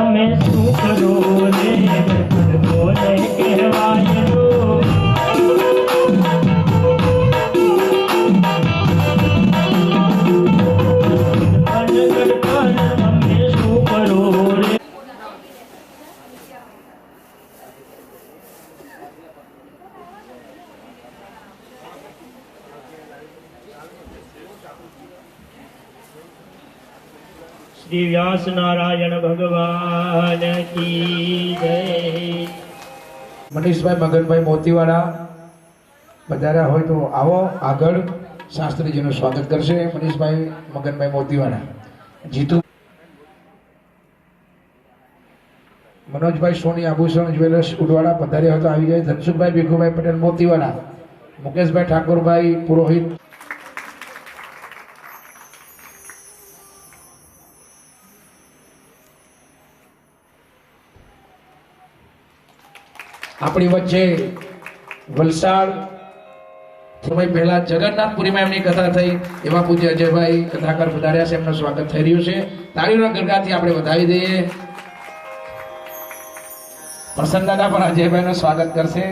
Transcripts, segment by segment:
તમે શું કરો રે બોલે કહેવાય રો श्री व्यास नारायण भगवान की जय। मनीष भाई मगन भाई मोतीवाड़ा पधार्या होय तो आवो आगळ शास्त्रीजीનું સ્વાગત કરશે मनीष भाई मगन भाई मोतीवाड़ा। जीतू मनोज भाई सोनी आभूषण ज्वेलर्स उडवाड़ा पधार्या हो तो આવી જાય। ધનસુખ ભાઈ ભીખુભાઈ પટેલ મોતીવાડા, मुकेश भाई ठाकुर भाई पुरोहित, अपनी वच्चे वलसाड समय पहला जगन्नाथपुरी में एमनी कथा थई एवा पूज्य अजय भाई कथाकार पधार्या छे, एमनुं स्वागत થઈ રહ્યું છે। તાળીઓના ગરગાથી આપણે વધાવી દઈએ। પ્રસન્ન દાદા પણ અજયભાઈનું સ્વાગત કરશે।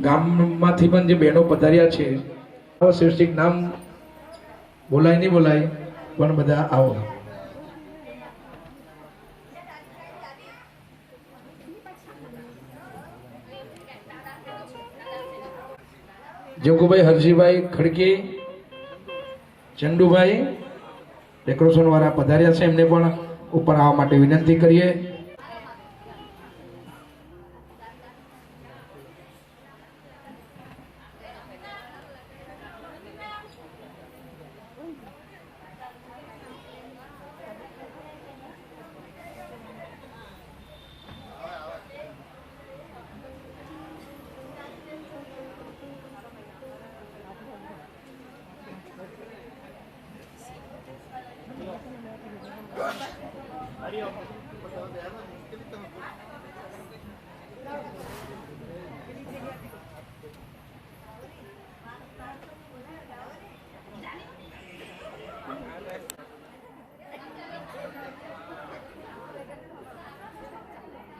ગામમાંથી પણ જે બહેનો પધાર્યા છે શીર્ષિક નામ બોલાય નહીં બોલાય પણ બધા આવો। જગુભાઈ હરજીભાઈ ખડકી, ચંદુભાઈ ડેકોરેશન વાળા પધાર્યા છે, એમને પણ ઉપર આવવા માટે વિનંતી કરીએ।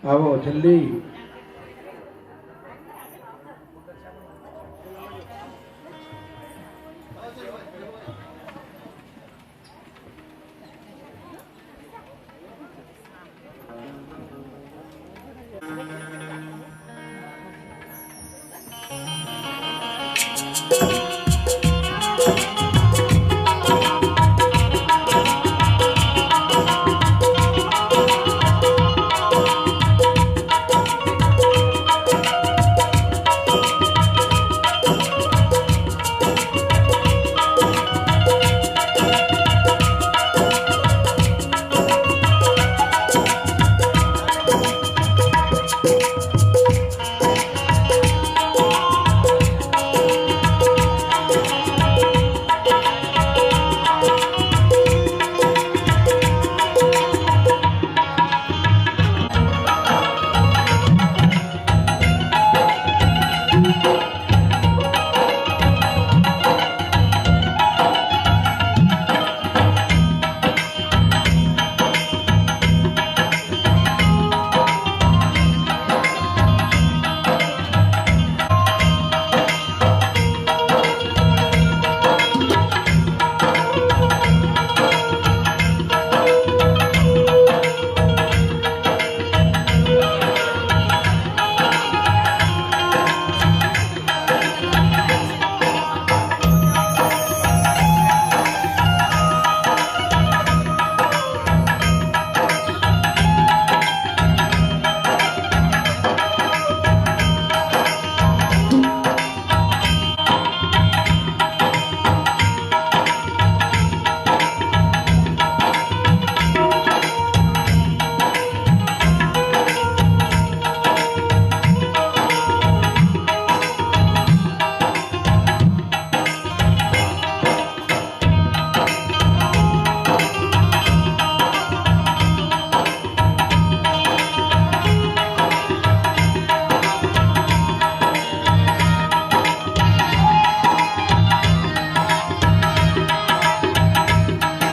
आओ जल्दी।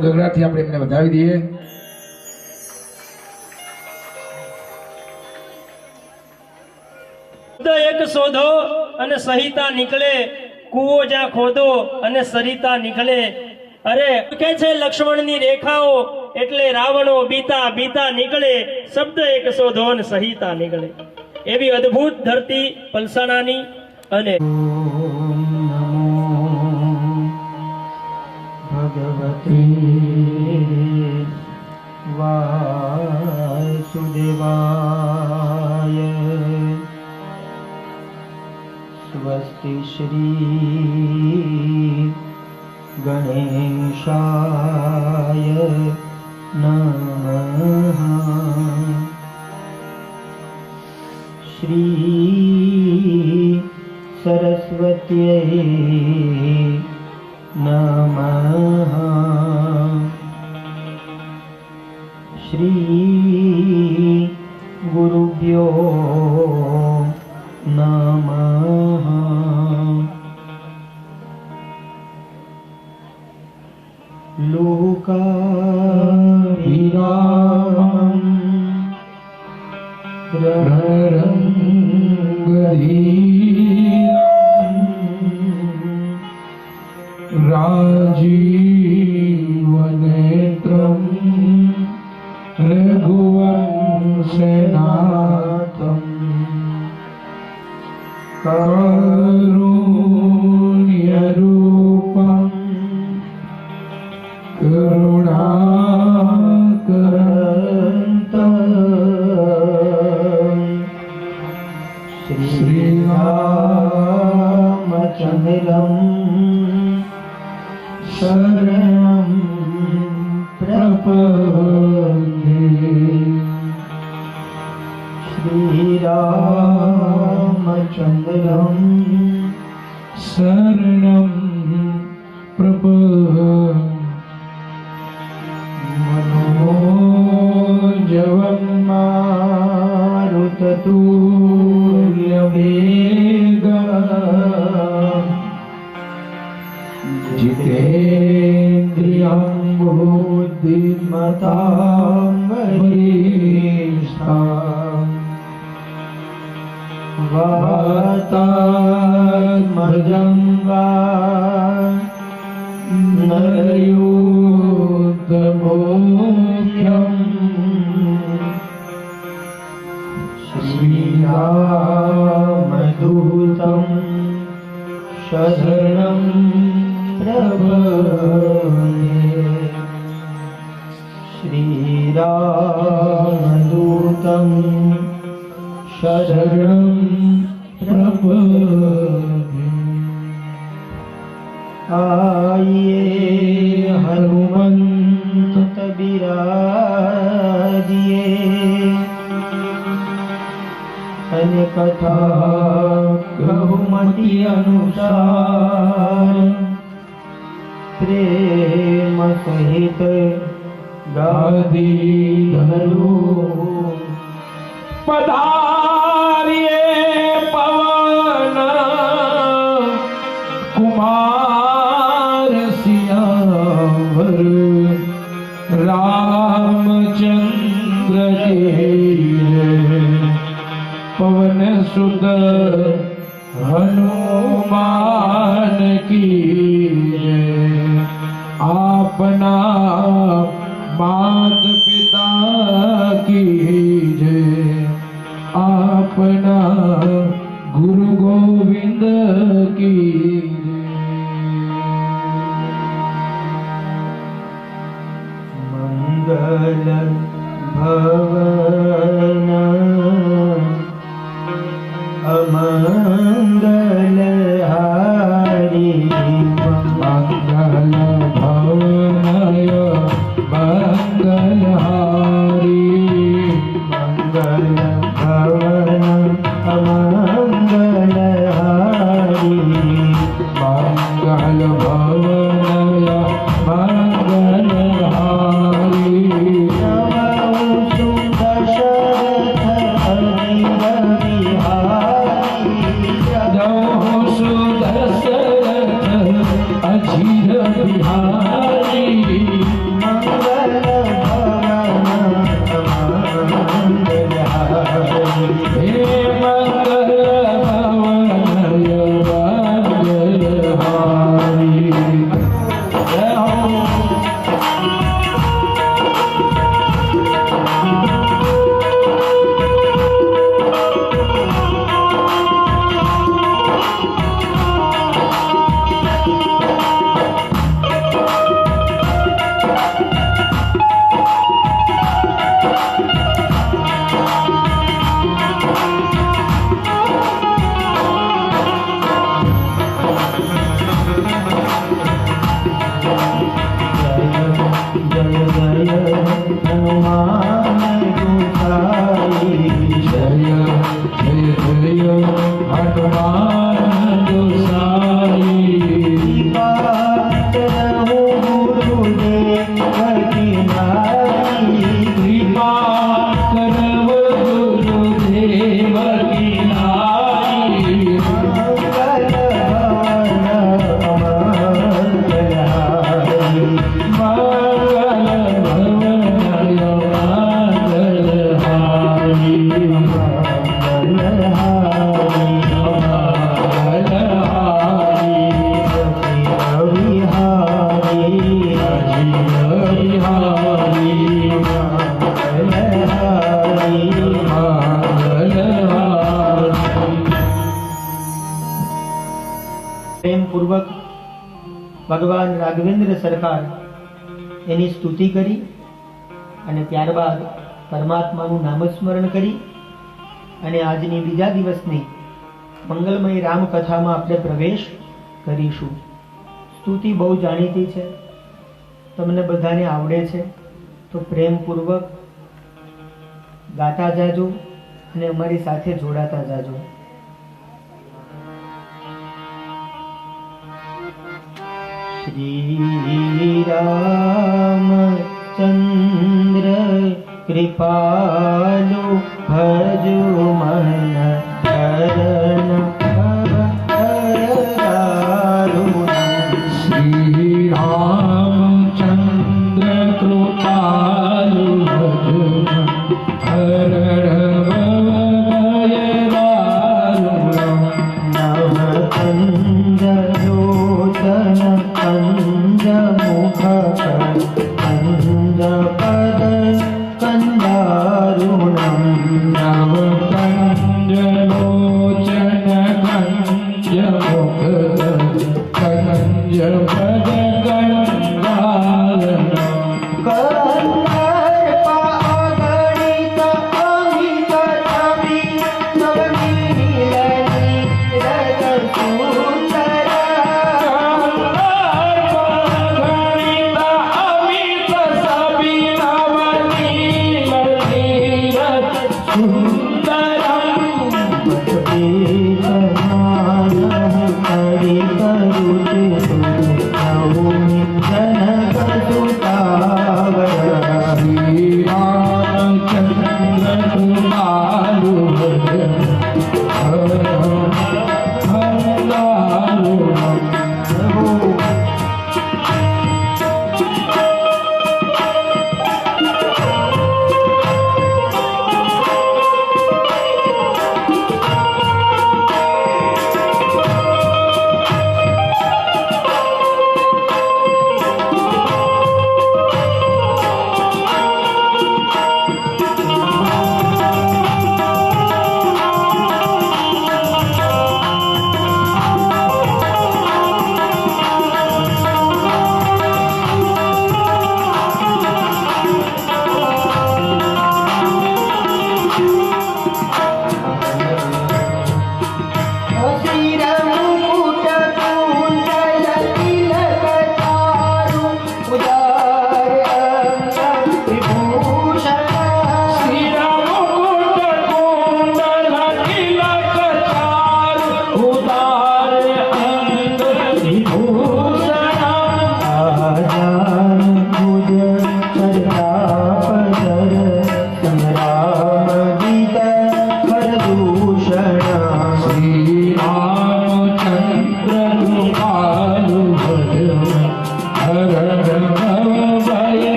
ગગડાથી આપણે એમને વધાવી દઈએ. એક શોધો અને સહિતા નીકળે, કૂવો જ્યાં ખોદો અને સરિતા નીકળે. અરે કે છે લક્ષ્મણની રેખાઓ એટલે રાવણો બીતા બીતા નીકળે. શબ્દ એક શોધો અને સહિતા નીકળે. એવી અદ્ભુત ધરતી પલસાણાની. અને ભગવતી વાસુદેવાય સ્વસ્તિ શ્રી ગણેશાય નમઃ શ્રી સરસ્વત્यै નમઃ શ્રી ગુરુભ્યો નમઃ લોકાભિરામં રણરંગધીરં રાજીવનેત્રં રઘુવંશનાથં કારુણ્યરૂપં કરુણાકરંતં શ્રીરામચંદ્રં શરણં પ્રપદ્યે. શ્રીરામચંદ્રં શરણં પ્રપદ્યે. मनोजवं मारुततुल्यवेगम् जितेन्द्रियं बुद्धिमतां वरिष्ठाम् वातात्मजं वा नरयूथमुख्यम् श्रीरामदूतं शरणं प्रपद्ये. श्रीरामदूतं शरणं प्रपद्ये. आइए हनुमंत बिराजिए अन कथा बहुमति अनुसार प्रेम सहित गादी धरू पधारिए पवन कुमार सियावर रामचंद्र के पवन सुत हनुमान की आपना मात पिता की आपना गुरु गोविंद की मंगल भवन अमंगल हारी मंगल भवनय मंगल हारी मंगल भवन अमंगल हारी मंगल भवनय मंगल हारी अजीर बिहारी હનુમાન ગુસાઈ જય જય જય હનુમાન ગુસાઈ પાત રહો ગુરુદેવ કિનારી કૃપા કરવ ગુરુદેવ કિનારી પ્રેમ પૂર્વક ભગવાન રાઘવેન્દ્ર સરકાર એની સ્તુતિ કરી અને ત્યારબાદ પરમાત્માનું નામસ્મરણ કરી અને આજની બીજા દિવસની મંગલમય રામકથામાં આપણે પ્રવેશ કરીશું. સ્તુતિ બહુ જાણીતી છે, તમને બધાને આવડે છે, તો પ્રેમપૂર્વક ગાતા જાજો અને અમારી સાથે જોડાતા જાજો. श्री रामचंद्र कृपालु भजो मन शरण શ્રી રામચંદ્ર કૃપાલુ હર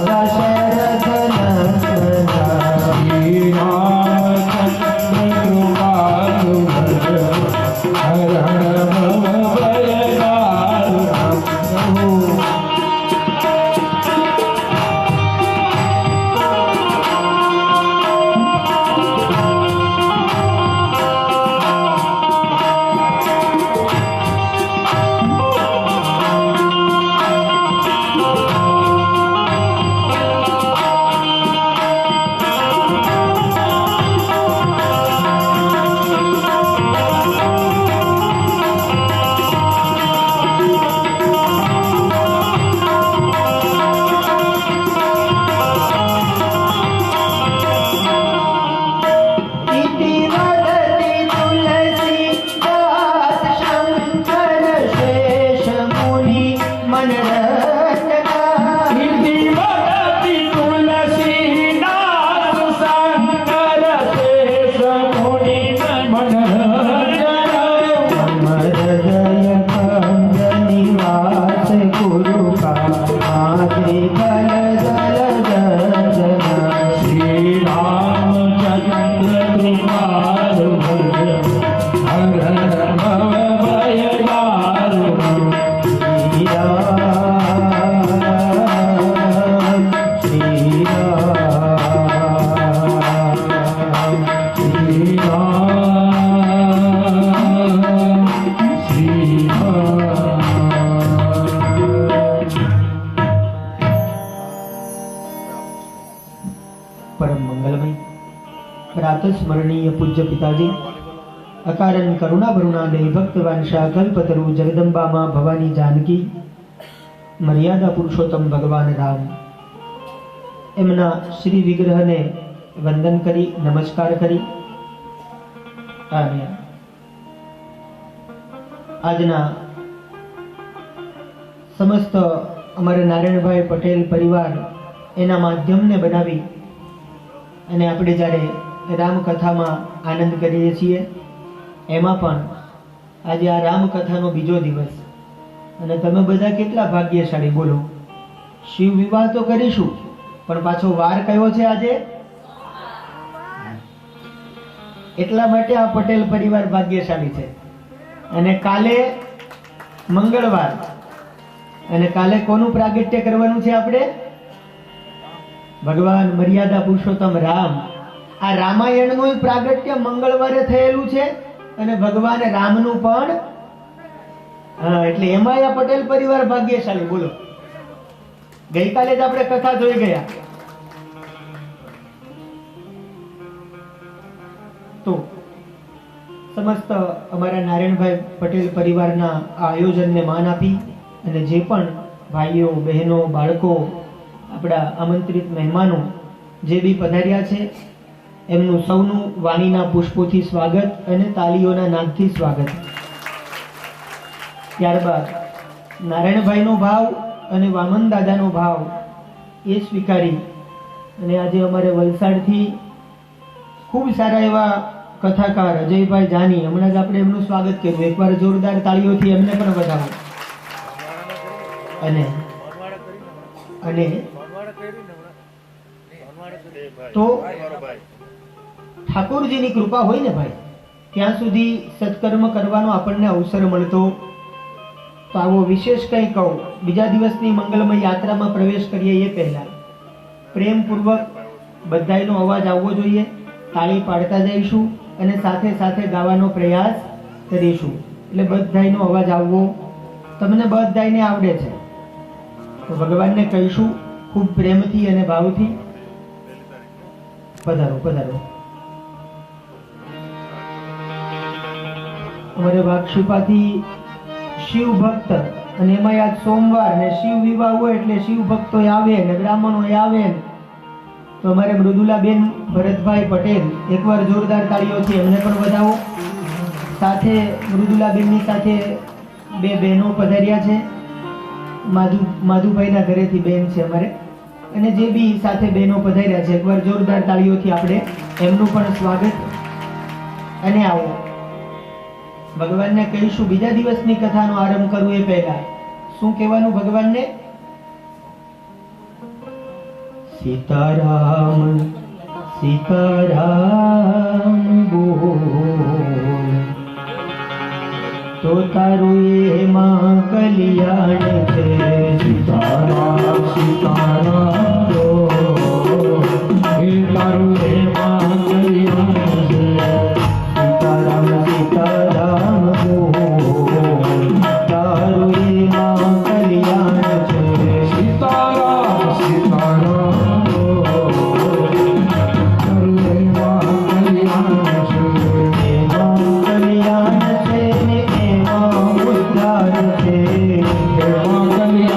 દશરથ શ્રી રામ શ્રી રામ શ્રી રામ। परम मंगलमय प्रातः स्मरणीय पूज्य पिताजी अकारण करुणा भरुणादय भक्तवान कल्पतरु जगदंबा मां भवानी जानकी मर्यादा पुरुषोत्तम भगवान राम एमना श्री विग्रह ने वंदन करी नमस्कार करी અને આજના સમસ્ત અમારા નારાયણભાઈ પટેલ પરિવાર એના માધ્યમને બનાવી અને આપણે જ્યારે રામકથામાં આનંદ કરીએ છીએ એમાં પણ આજે આ રામકથાનો બીજો દિવસ અને તમે બધા કેટલા ભાગ્યશાળી બોલો શિવ વિવાહ તો કરીશું પણ પાછો વાર કયો છે આજે એટલા માટે આ પટેલ પરિવાર ભાગ્યશાળી છે અને કાલે મંગળવાર અને કાલે કોનું પ્રાગટ્ય કરવાનું છે આપણે ભગવાન મર્યાદા પુરુષોત્તમ રામ આ રામાયણનું પ્રાગટ્ય મંગળવારે થયેલું છે અને ભગવાન રામનું પણ એટલે એમાં આ પટેલ પરિવાર ભાગ્યશાળી બોલો ગઈકાલે જ આપણે કથા જોઈ ગયા તો સમસ્ત અમારા નારાયણભાઈ પટેલ પરિવારના આ આયોજનને માન આપી અને જે પણ ભાઈઓ બહેનો બાળકો આપણા આમંત્રિત મહેમાનો જે બી પધાર્યા છે એમનું સૌનું વાણીના પુષ્પોથી સ્વાગત અને તાલીઓના નાદથી સ્વાગત ત્યારબાદ નારાયણભાઈનો ભાવ અને વામન દાદાનો ભાવ એ સ્વીકારી અને આજે અમારે વલસાડથી ખૂબ સારા એવા કથાકાર અજયભાઈ જાની હમણાં જ આપણે એમનું સ્વાગત કર્યું એકવાર જોરદાર તાળીઓથી એમને પણ વધાવો અને તો ઠાકોરજીની કૃપા હોય ને ભાઈ ત્યાં સુધી સત્કર્મ કરવાનો આપણને અવસર મળતો તો આવો વિશેષ કંઈ કહું બીજા દિવસની મંગલમય યાત્રામાં પ્રવેશ કરીએ એ પહેલા પ્રેમપૂર્વક બધાયનો અવાજ આવવો જોઈએ તાળી પાડતા જઈશું અને સાથે સાથે ગાવાનો પ્રયાસ કરીશું એટલે બધાયનો અવાજ આવવો તમને બધાયને આવડે છે તો ભગવાનને કહીશું ખૂબ પ્રેમથી અને ભાવથી પધારો પધારો અમારે વાક્ષુપાથી શિવ ભક્ત અને એમાં આજ સોમવાર ને શિવ વિવાહ હોય એટલે શિવ ભક્તો આવે ને બ્રાહ્મણો આવે તો અમારે મૃદુલાબેન ભરતભાઈ પટેલ એકવાર જોરદાર તાળીઓથી એમને પણ વધાવો સાથે મૃદુલાબેનની સાથે બે બહેનો પધાર્યા છે માધુભાઈના ઘરેથી બેન છે અમારે અને જે બી સાથે બહેનો પધાર્યા છે એકવાર જોરદાર તાળીઓથી આપણે એમનું પણ સ્વાગત અને આવો ભગવાનને કહીશું બીજા દિવસની કથાનો આરંભ કરવું એ પહેલા શું કહેવાનું ભગવાનને સીતારામ સીતારામ બોલ તો તારું એમાં કલ્યાણ છે સીતારામ સીતારામ બોલ એ તારું એમાં કલ્યાણ છે સીતારામ સીતારામ બોલ તારું એમાં કલ્યાણ છે સીતારામ સીતારામ બોલ તારું એમાં કલ્યાણ છે એમાં કલ્યાણ છે ને એમાં ઉદ્ધાર છે એમાં કલ્યાણ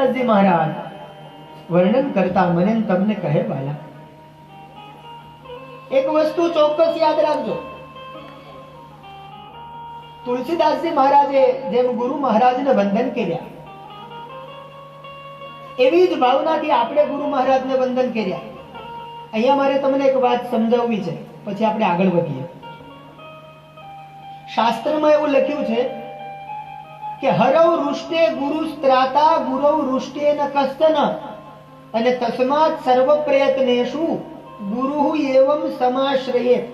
તુલસીદાસજી મહારાજ વર્ણન કરતા મને ને તમને કહે બાલા, એક વસ્તુ ચોક્કસ યાદ રાખજો. તુલસીદાસજી મહારાજે જેમ ગુરુ મહારાજને વંદન કર્યા, એવી જ ભાવનાથી આપણે ગુરુ મહારાજને વંદન કર્યા. અહીંયા મારે તમને એક વાત સમજાવવી છે, પછી આપણે આગળ વધીએ. શાસ્ત્રમાં એવું લખ્યું છે કે હરવ રુષ્ટે ગુરુ સ્ત્રાતા ગુરવ રુષ્ટે ન કશ્ચન અને તસ્માત સર્વ પ્રયત્નેષુ ગુરુ એવમ સમાશ્રયેત.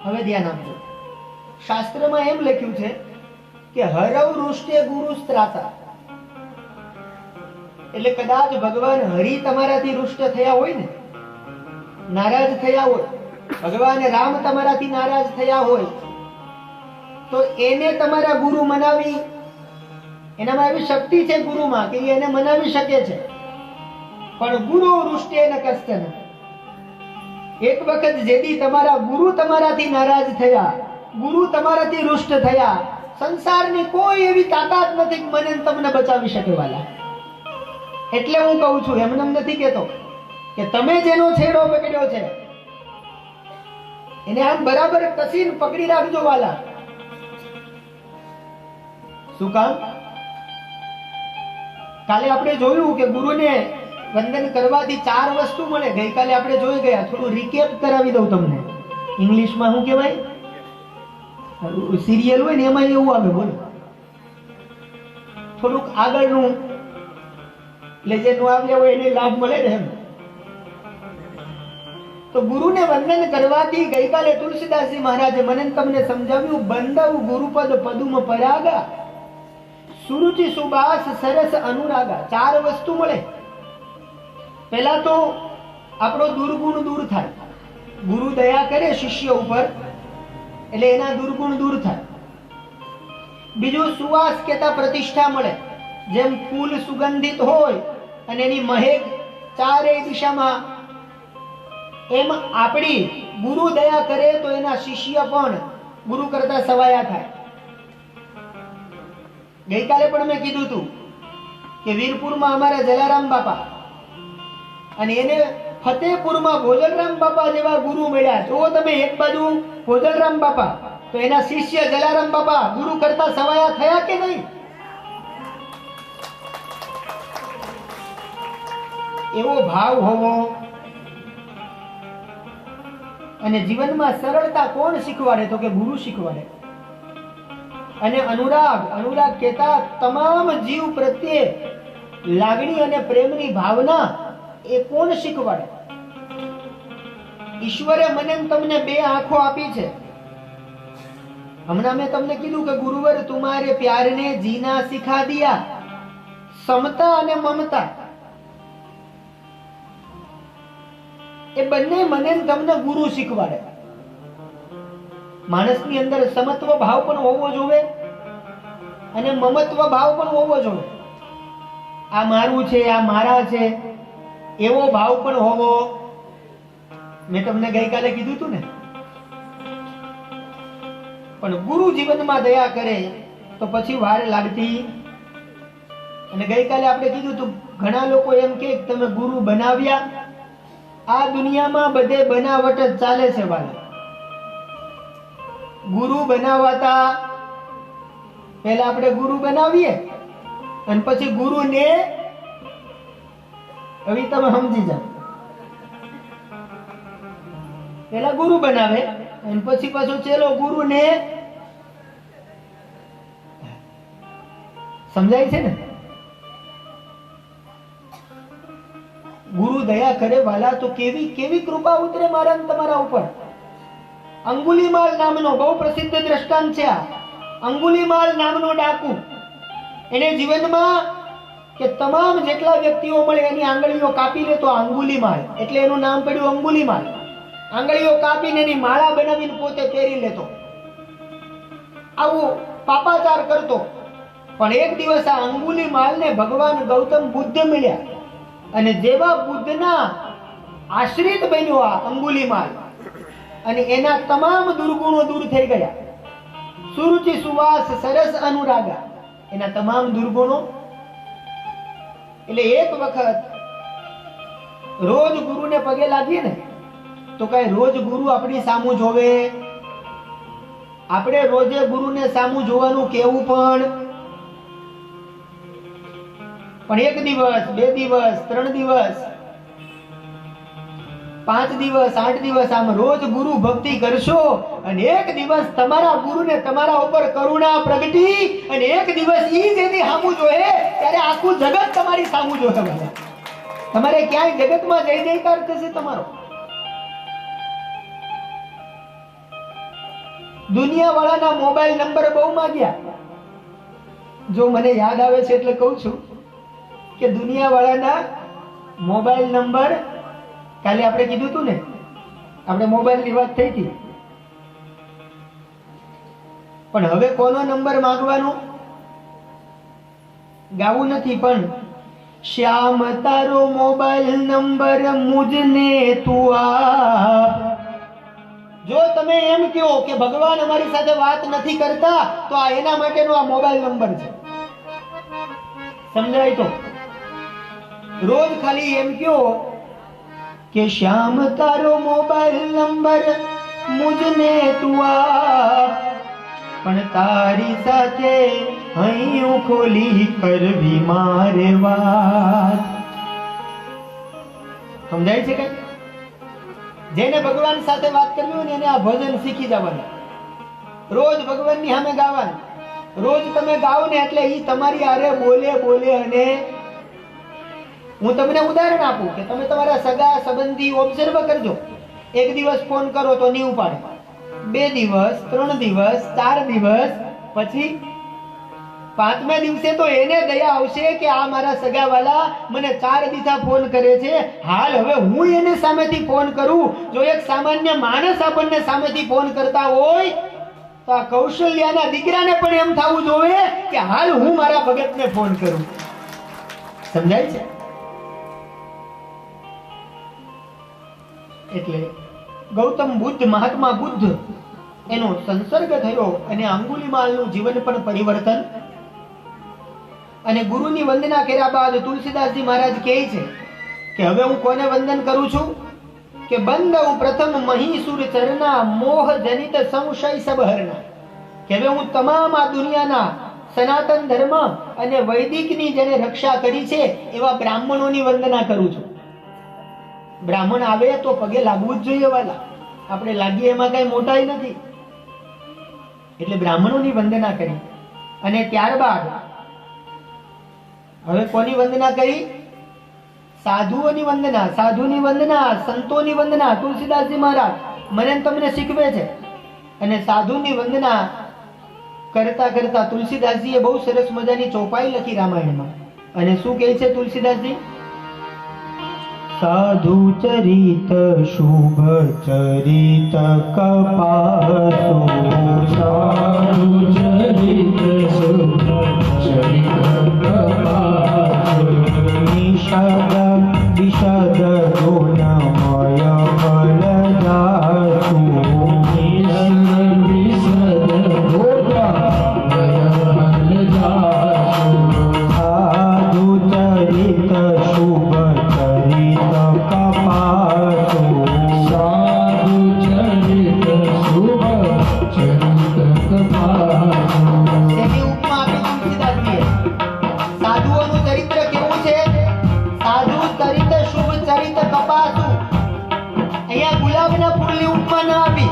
હવે ધ્યાન આપજો. શાસ્ત્રમાં એમ લખ્યું છે કે હરવ રુષ્ટે ગુરુ સ્ત્રાતા, એટલે કદાચ ભગવાન હરિ તમારાથી રુષ્ટ થયા હોય ને, નારાજ થયા હોય, ભગવાન રામ તમારાથી નારાજ થયા હોય, તો એને તમારા ગુરુ મનાવી, એનામાં એવી શક્તિ છે ગુરુમાં કે એને મનાવી શકે છે. પણ ગુરુ રુષ્ટે ન કશ્ચન, એક વખત જેથી તમારા ગુરુ તમારાથી નારાજ થયા, ગુરુ તમારાથી રુષ્ટ થયા, સંસારની કોઈ એવી તાકાત નથી કે મને તમને બચાવી શકે વાલા. એટલે હું કહું છું, એમને નથી કહેતો કે તમે જેનો છેડો પકડ્યો છે એને આમ બરાબર કસીને પકડી રાખજો વાલા. શું કામ? કાલે આપણે જોયું કે ગુરુને વંદન કરવાથી 4 વસ્તુ મળે. ગઈકાલે આપણે જોઈ ગયા, થોડું રિકેપ કરાવી દઉં તમને. ઇંગ્લિશમાં શું કહેવાય, સિરિયલ હોય ને એમાં એવું આવે, બોલો થોડુંક આગળનું એટલે જે નો આવ્યા હોય એને લાભ મળે ને એમ. તો ગુરુને વંદન કરવાથી ગઈકાલે તુલસીદાસજી મહારાજે મને તમને સમજાવ્યું, બંદવ ગુરુપદ પદુમ પરાગા સુરુચિ સુબાસ સરસ અનુરાગા. 4 વસ્તુ મળે. પહેલા તો આપણો દુર્ગુણ દૂર થાય. ગુરુ દયા કરે શિષ્ય ઉપર એટલે એના દુર્ગુણ દૂર થાય. બીજું સુવાસ કેતા પ્રતિષ્ઠા મળે. જેમ ફૂલ સુગંધિત હોય અને એની મહેક ચારેય દિશામાં, એમ આપણી ગુરુ દયા કરે તો એના શિષ્ય પણ ગુરુ કરતા સવાયા થાય. ગઈકાલે પણ મેં કીધું હતું કે વીરપુરમાં અમારા જલારામ બાપા અને એને ફતેપુરમાં ભોજલરામ બાપા જેવા ગુરુ મળ્યા. જો તમે એક બાજુ ભોજલરામ બાપા તો એના શિષ્ય જલારામ બાપા ગુરુ કરતા સવાયા થયા કે નહીં? એવો ભાવ હોવો. અને જીવનમાં સરળતા કોણ શીખવાડે? તો કે ગુરુ શીખવાડે. અને અનુરાગ કહેતા તમામ જીવ પ્રત્યે લાગણી અને પ્રેમની ભાવના એ કોણ શીખવાડે? ઈશ્વરે મને તમને 2 આંખો આપી છે. હમણાં મેં તમને કીધું કે ગુરુવર તુમારે પ્યારને જીના સિખા દિયા, સમતા અને મમતા એ બંને મને તમને ગુરુ શીખવાડે. માણસની અંદર સમત્વ ભાવ પણ હોવો જોઈએ અને મમત્વ ભાવ પણ હોવો જોઈએ. આ મારું છે, આ મારા છે એવો ભાવ પણ હોવો. મેં તમને ગઈકાલે કીધું હતું ને. પણ ગુરુ જીવનમાં દયા કરે તો પછી વાર લાગતી. અને ગઈકાલે આપણે કીધું હતું, ઘણા લોકો એમ કે તમે ગુરુ બનાવ્યા. આ દુનિયામાં બધે બનાવટ જ ચાલે છે વાલા. ગુરુ બનાવતા પહેલા આપણે ગુરુ બનાવીએ અને પછી ગુરુને, હવે તમે સમજી જાઓ, પહેલા ગુરુ બનાવે અને પછી પાછો ચેલો ગુરુને. સમજાય છે ને? ગુરુ દયા કરે વાલા તો કેવી કેવી કૃપા ઉતરે મારા તમારા ઉપર. અંગુલીમાલ નામનો બહુ પ્રસિદ્ધ દ્રષ્ટાંત છે આ. અંગુલીમાલ નામનો ડાકુ, એને જીવનમાં કે તમામ જેટલા વ્યક્તિઓ મળે એની આંગળીઓ કાપી લે તો અંગુલીમાલ, એટલે એનું નામ પડ્યું અંગુલીમાલ. આંગળીઓ કાપીને એની માળા બનાવીને પોતે પહેરી લેતો, આવું પાપાચાર કરતો. પણ એક દિવસ આ અંગુલીમાલને ભગવાન ગૌતમ બુદ્ધ મળ્યા અને જેવા બુદ્ધના આશ્રિત બન્યો આ અંગુલીમાલ અને એના તમામ દુર્ગુણો દૂર થઈ ગયા. સુરુચિ સુવાસ સરસ અનુરાગા, એના તમામ દુર્ગુણો એટલે એક વખત રોજ ગુરુને પગે લાગીએ ને તો કઈ રોજ ગુરુ આપણી સામું જોવે? આપણે રોજે ગુરુને સામું જોવાનું કેવું પણ 1 દિવસ 2 દિવસ 3 દિવસ 5 દિવસ 8 દિવસ આમ રોજ ગુરુ ભક્તિ કરશો અને એક દિવસ તમારા ગુરુને તમારા ઉપર કરુણા પ્રગટી અને એક દિવસ ઈ જેની સામું જોહે ત્યારે આખું જગત તમારી સામું જોહે. તમારે ક્યાંય જગતમાં જય જયકાર થશે તમારો. દુનિયા વાળાના મોબાઈલ નંબર બહુ માંગ્યા. જો મને યાદ આવે છે એટલે કહું છું કે દુનિયા વાળાના મોબાઈલ નંબર કાલે આપણે કીધું હતું ને, આપણે મોબાઈલ ની વાત થઈ હતી, પણ હવે કોનો નંબર માંગવાનો? ગાવું નથી પણ શ્યામ તારો મોબાઈલ નંબર મુજને તું આપ. જો તમે એમ કહો કે ભગવાન અમારી સાથે વાત નથી કરતા તો આ એના માટેનો આ મોબાઈલ નંબર છે. સમજાય તો રોજ ખાલી એમ કહો કે શ્યામ તારો મોબાઈલ નંબર મુજને તું આપ, પણ તારી સાથે હૈયું ખોલી કરવી મારે વાત. સમજાય છે કઈ? જેને ભગવાન સાથે વાત કરવી હોય ને એને આ ભજન શીખી જવાનું. રોજ ભગવાનની સામે ગાવાનું. રોજ તમે ગાઓ ને એટલે ઈ તમારી હારે બોલે બોલે. અને હું તમને ઉદાહરણ આપું કે તમે તમારા સગા સંબંધી ઓબ્ઝર્વ કરજો. એક દિવસ ફોન કરો તો નહીં ઉપાડે, 2 દિવસ 3 દિવસ 4 દિવસ, પછી 5મા દિવસે તો એને દયા આવશે કે આ મારા સગાવાલા મને 4 દીથા ફોન કરે છે, હાલ હવે હું એને સામેથી ફોન કરું. જો એક સામાન્ય માણસ આપણને સામેથી ફોન કરતા હોય તો આ કૌશલ્યાના દીકરાને પણ એમ થવું જોઈએ કે હાલ હું મારા ભગતને ફોન કરું. સમજાય છે? એટલે ગૌતમ બુદ્ધ, મહાત્મા બુદ્ધ, એનો સંસર્ગ થયો અને અંગુલીમાલનું જીવન પણ પરિવર્તન. અને ગુરુની વંદના કર્યા બાદ તુલસીદાસજી મહારાજ કહે છે કે હવે હું કોને વંદન કરું છું? કે બંદઉ પ્રથમ મહીસુર ચરના મોહ જનિત સંશય સબહરના. કે હવે હું તમામ આ દુનિયાના સનાતન ધર્મ અને વૈદિકની જેને રક્ષા કરી છે એવા બ્રાહ્મણોની વંદના કરું છું. બ્રાહ્મણ આવે તો પગે લાગવું જ જોઈએ વાલા. આપણે લાગીએ એમાં કઈ મોટાઈ નથી. એટલે બ્રાહ્મણોની વંદના કરી અને ત્યારબાદ હવે કોની વંદના કરી? સાધુઓની વંદના, સાધુની વંદના, સંતોની વંદના. તુલસીદાસજી મહારાજ મને તમને શીખવે છે. અને સાધુની વંદના કરતા કરતા તુલસીદાસજીએ બહુ સરસ મજાની ચોપાઈ લખી રામાયણમાં. અને શું કહે છે તુલસીદાસજી? સાધુ ચરિત શુભ ચરિત કપાસો, સાધુ ચરિત શુભ ચરિત કપાસો, નિષદ વિષદ ગુણમય ફલદાસુ, સાધુ ચરિત શુભ ચરિત કપાસો, સાધુ ચરિત શુભ ચરિત કપાસો. તેની ઉપમા આપી તુલસીદાસજીએ. સાધુઓનું ચરિત્ર કેવું છે? સાધુ ચરિત શુભ ચરિત કપાસુ. અહીંયા ગુલાબના ફૂલની ઉપમા ન આપી.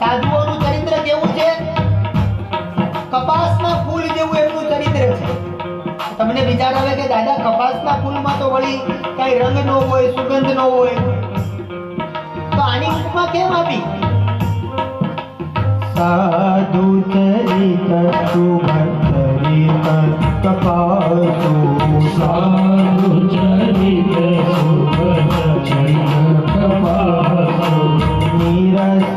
સાધુઓનું ચરિત્ર કેવું છે? કપાસના ફૂલ જેવું એમનું ચરિત્ર છે. તમને વિચાર આવે કે દાદા કપાસના ફૂલમાં તો વળી કઈ રંગ ન હોય, સુગંધ ન હોય, તો આની ઉપમા કેમ આપી? સાધુ ચરિત શુભ ચરિત કપાસો, સાધુ ચરિત શુભ ચરિત કપાસો, નિરસ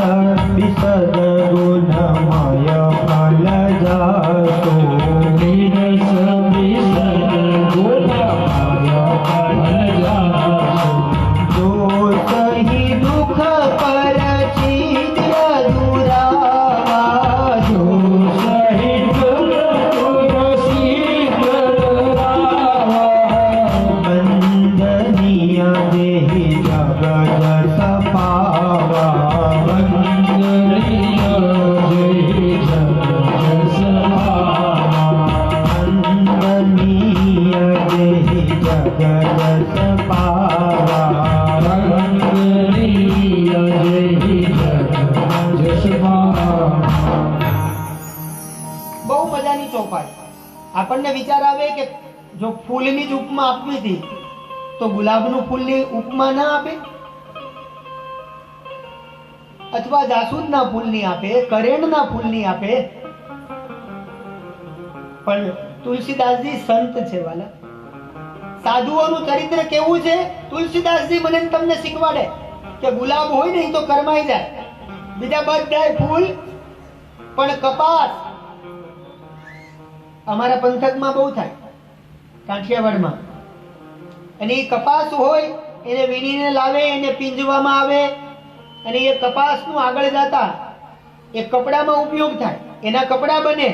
વિશદ ગુણમય ફલદાસો, નિરસ વિશદ ગુણમય ફલદાસો, જો સહી દુઃખ પર છિદ્ર દુરાવા, જો સહિત તુલસી કરાવા, રસ પાવા રંગની અજય જસ પાવા. બહુ મજાની ચોપાઈ. આપણને વિચાર આવે કે જો ફૂલની જ ઉપમા આપવી હતી તો ગુલાબનું ફૂલની ઉપમા ના આપે, અથવા જાસૂદના ફૂલની આપે, કરેણના ફૂલની આપે. પણ તુલસીદાસજી સંત છે વાલા. સાધુઓનું ચરિત્ર કેવું છે તુલસીદાસજી મને તમને શીખવાડે કે ગુલાબ હોય ને એ તો કરમાઈ જાય, બીજા બધાય ફૂલ પણ કપાસ અમારા પંથકમાં બહુ થાય, કાઠિયાવાડમાં. અને એ કપાસ હોય એને વીણીને લાવે, એને પીંજવામાં આવે અને એ કપાસનું આગળ જતા એ કપડામાં ઉપયોગ થાય, એના કપડા બને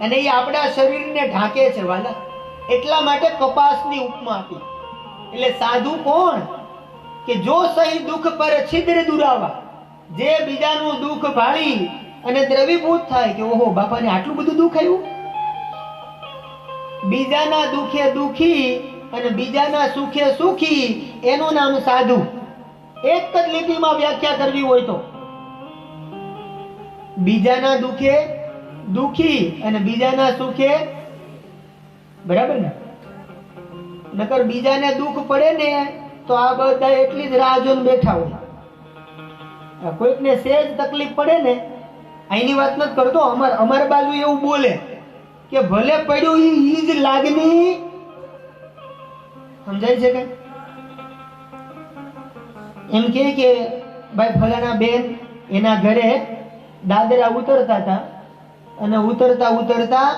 અને એ આપણા શરીરને ઢાંકે છે વાલા. એટલા માટે કપાસની ઉપમા આપી. એટલે સાધુ કોણ કે જો સહી દુઃખ પર છિદ્ર દુરાવા, જે બીજાનું દુઃખ ભાળી અને દ્રવીભૂત થાય કે ઓહો બાપાને આટલું બધું દુઃખ આવ્યું. બીજાના દુઃખે દુઃખી અને બીજાના સુખે સુખી, એનું નામ સાધુ. એક જ લીટીમાં વ્યાખ્યા કરવી હોય તો બીજાના દુઃખે દુઃખી અને બીજાના સુખે, બરાબર ને? નકર બીજાને દુઃખ પડે ને તો આ બધા એટલી જ રાહ જોઈને બેઠા હોય. કોઈકને સહેજ તકલીફ પડે ને, અહીંની વાત નથી કરતો, અમાર બાજુ એવું બોલે કે ભલે પડ્યું ઈ જ લાગણી. સમજાય છે કે એમ કે ભાઈ ફલાણા બેન એના ઘરે દાદરા ઉતરતા હતા અને ઉતરતા ઉતરતા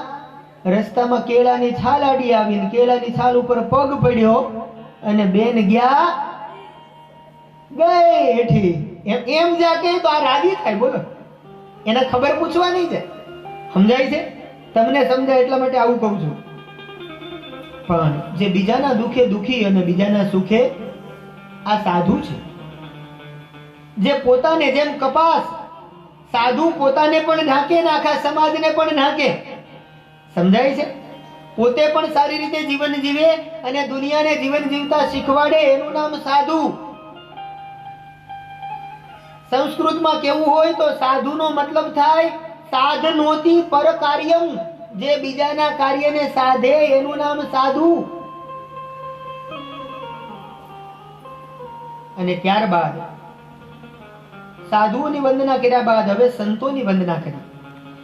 રસ્તામાં કેળાની છાલ આડી આવી, કેળાની છાલ ઉપર પગ પડ્યો અને બેન ગયા ગઈ હેઠી. એમ જા કે તો આ રાજી થાય. બોલો, એને ખબર પૂછવા નહીં જાય. સમજાય છે? તમને સમજાય એટલા માટે આવું કહું છું. પણ જે બીજાના દુઃખે દુઃખી અને બીજાના સુખે, આ સાધુ છે. જે પોતાને જેમ કપાસ, સાધુ પોતાને પણ ઢાંકે ને આખા સમાજને પણ ઢાંકે. સમજાય છે? પોતે પણ સારી રીતે જીવન જીવે અને દુનિયાને જીવન જીવતા શીખવાડે, એનું નામ સાધુ. સંસ્કૃતમાં કેવું હોય તો સાધુનો મતલબ થાય સાધનોતિ પર કાર્યમ. જે બીજાના કાર્યને સાધે એનું નામ સાધુ. અને ત્યારબાદ સાધુઓની વંદના કર્યા બાદ હવે સંતોની વંદના કરી.